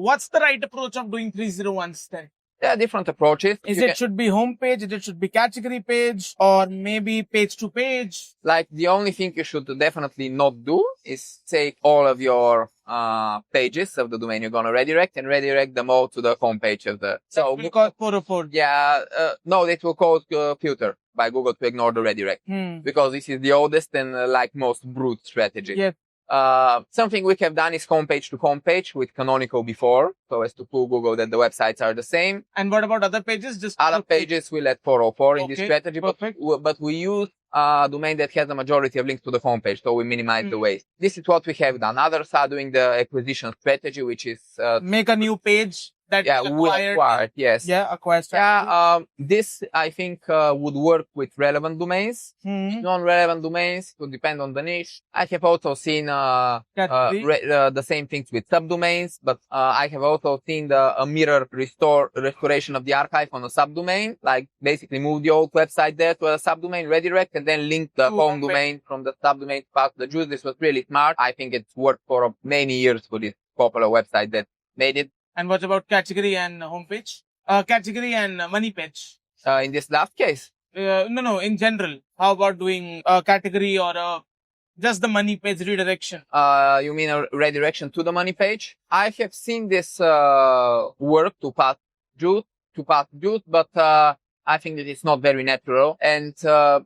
what's the right approach of doing 301s then? There are different approaches. Should be home page, it should be category page, or maybe page to page? Like the only thing you should definitely not do is take all of your pages of the domain you're gonna redirect and redirect them all to the home page of the. So because 404. Yeah, no, it will cause filter by Google to ignore the redirect because this is the oldest and like most brute strategy. Yes. Something we have done is homepage to homepage with canonical before, so as to fool Google that the websites are the same. And what about other pages? Just other pages we let 404 in this strategy, perfect. but we use a domain that has the majority of links to the homepage, so we minimize the waste. This is what we have done. Others are doing the acquisition strategy, which is make a new page that acquired, yes. Yeah, acquired strategy. Yeah, this I think would work with relevant domains. Non-relevant domains would depend on the niche. I have also seen the same things with subdomains, but I have also seen a mirror restoration of the archive on a subdomain, like basically move the old website there to a subdomain, redirect, and then link the home domain from the subdomain to pass the juice. This was really smart. I think it's worked for many years for this popular website that made it. And what about category and homepage? Category and money page? In this last case? No, in general. How about doing a category or just the money page redirection? You mean a redirection to the money page? I have seen this work to pass juice, but I think that it's not very natural. And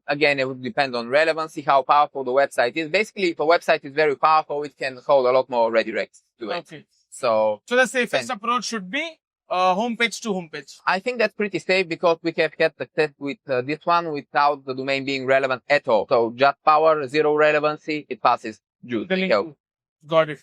again, it would depend on relevancy, how powerful the website is. Basically, if a website is very powerful, it can hold a lot more redirects to it. Okay. So the safest approach should be homepage to homepage. I think that's pretty safe because we have had success with this one without the domain being relevant at all. So just power, zero relevancy, it passes juice. Got it.